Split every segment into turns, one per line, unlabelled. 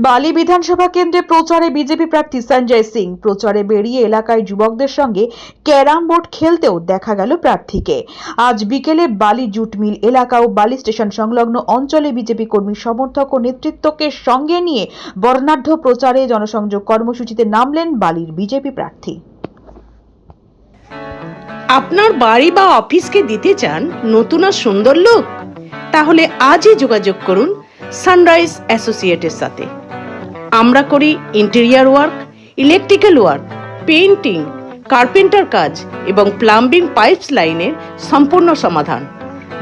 বালি বিধানসভা কেন্দ্রে প্রচারে বিজেপি প্রার্থী সঞ্জয় সিং প্রচারে বেরিয়ে এলাকায় যুবকদের সঙ্গে ক্যারাম বোর্ড খেলতেও দেখা গেল প্রার্থীকে। আজ বিকেলে বালি জুট মিল এলাকা ও বালি স্টেশন সংলগ্ন অঞ্চলে বিজেপি কর্মী সমর্থক ও নেতৃত্বকে সঙ্গে নিয়ে বর্ণাঢ্য প্রচারে জনসংযোগ কর্মসূচিতে নামলেন বালির বিজেপি প্রার্থী।
আপনার বাড়ি বা অফিসকে দিতে চান নতুন আর সুন্দর লুক? তাহলে আজই যোগাযোগ করুন সানরাইজ অ্যাসোসিয়েটের সাথে। আমরা করি interior work, electrical work, painting, carpenter কাজ এবং প্লাম্বিং পাইপস লাইনের সম্পূর্ণ সমাধান।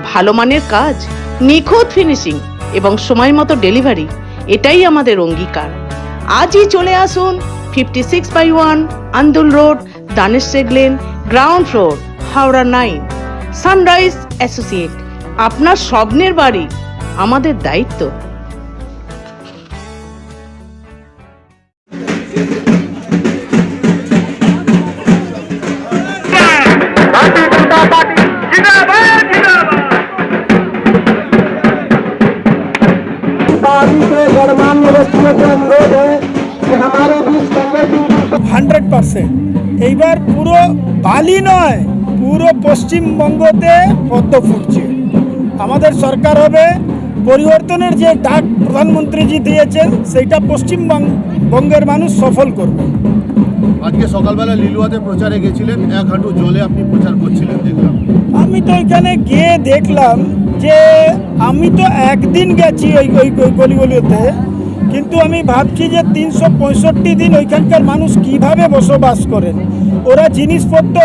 ভালো মানের কাজ, নিখুঁত ফিনিশিং এবং সময় মতো ডেলিভারি, এটাই আমাদের অঙ্গীকার। আজই চলে আসুন 56/1 Andul road, Danesh lane, ground floor, Howrah 9। Sunrise associate, আপনার স্বপ্নের বাড়ি আমাদের দায়িত্ব।
के गणमान्य व्यक्तियों से अनुरोध है कि हमारे बीच कांग्रेस 100% এইবার পুরো বালি নয়, পুরো পশ্চিমবঙ্গতে পদ্ম ফুটছে। আমাদের সরকার হবে, পরিবর্তনের যে ডাক প্রধানমন্ত্রীজি দিয়েছেন সেইটা পশ্চিমবঙ্গের মানুষ সফল করবে।
আজকে সকালবেলা লিলুয়াতে প্রচারে গেছিলেন, এক হাঁটু জলে আপনি প্রচার করছিলেন দেখলাম।
আমি তো এখানে গিয়ে দেখলাম যে আমি তো একদিন গেছি ওই গলিগুলিতে, কিন্তু আমি ভাবছি যে 365 দিন ওইখানকার মানুষ কিভাবে বসবাস করেন। ওরা জিনিসপত্র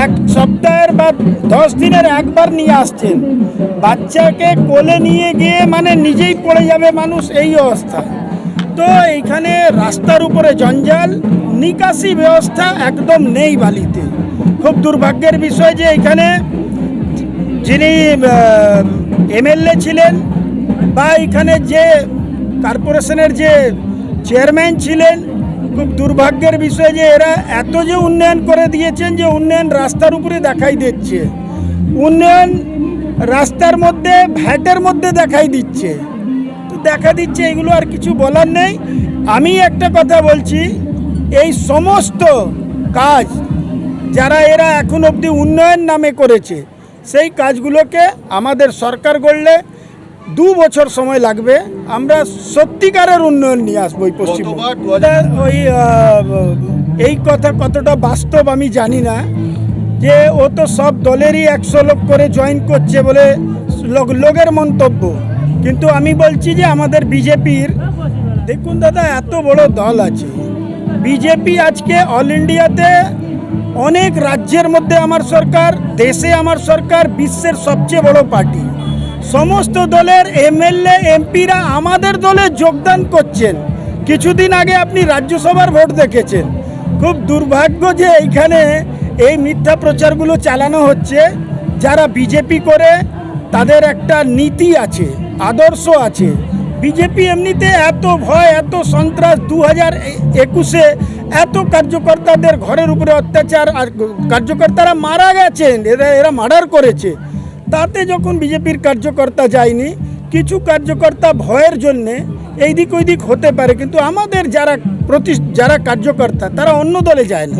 এক সপ্তাহের বা 10 দিনের একবার নিয়ে আসছেন, বাচ্চাকে কোলে নিয়ে গিয়ে মানে নিজেই পড়ে যাবে মানুষ, এই অবস্থা। তো এইখানে রাস্তার উপরে জঞ্জাল, নিকাশি ব্যবস্থা একদম নেই বালিতে। খুব দুর্ভাগ্যের বিষয় যে এখানে যিনি এমএলএ ছিলেন বা এখানে যে কর্পোরেশনের যে চেয়ারম্যান ছিলেন, খুব দুর্ভাগ্যের বিষয় যে এরা এত যে উন্নয়ন করে দিয়েছেন যে উন্নয়ন রাস্তার উপরে দেখাই দিচ্ছে, উন্নয়ন রাস্তার মধ্যে ভ্যাটের মধ্যে দেখাই দিচ্ছে। তো দেখা দিচ্ছে, এগুলো আর কিছু বলার নেই। আমি একটা কথা বলছি, এই সমস্ত কাজ যারা এরা এখন অবধি উন্নয়ন নামে করেছে, সেই কাজগুলোকে আমাদের সরকার গড়লে 2 বছর সময় লাগবে। আমরা সত্যিকারের উন্নয়ন নিয়ে আসবো এই পশ্চিমবঙ্গে। এই কথা কতটা বাস্তব আমি জানি না, যে ও তো সব দলেরই 100 লোক করে জয়েন করছে বলে লোকের মন্তব্য। কিন্তু আমি বলছি যে আমাদের বিজেপির, দেখুন দাদা, এত বড় দল আছে বিজেপি। আজকে অল ইন্ডিয়াতে অনেক রাজ্যের মধ্যে আমার সরকার, দেশে আমার সরকার, বিশ্বের সবচেয়ে বড় পার্টি। সমস্ত দলের এমএলএ এমপিরা আমাদের দলে যোগদান করছেন। কিছুদিন আগে আপনি রাজ্যসভার ভোট দেখেছেন। খুব দুর্ভাগ্য যে এইখানে এই মিথ্যা প্রচারগুলো চালানো হচ্ছে। যারা বিজেপি করে তাদের একটা নীতি আছে, আদর্শ আছে। বিজেপি এমনিতে এত ভয়, এত সন্ত্রাস, 2021-এ এত কার্যকর্তাদের ঘরের উপরে অত্যাচার, আর কার্যকর্তারা মারা গেছেন, এরা মার্ডার করেছে। তাতে যখন বিজেপির কার্যকর্তা যায়নি, কিছু কার্যকর্তা ভয়ের জন্যে এইদিক ওইদিক হতে পারে, কিন্তু আমাদের যারা কার্যকর্তা তারা অন্য দলে যায় না।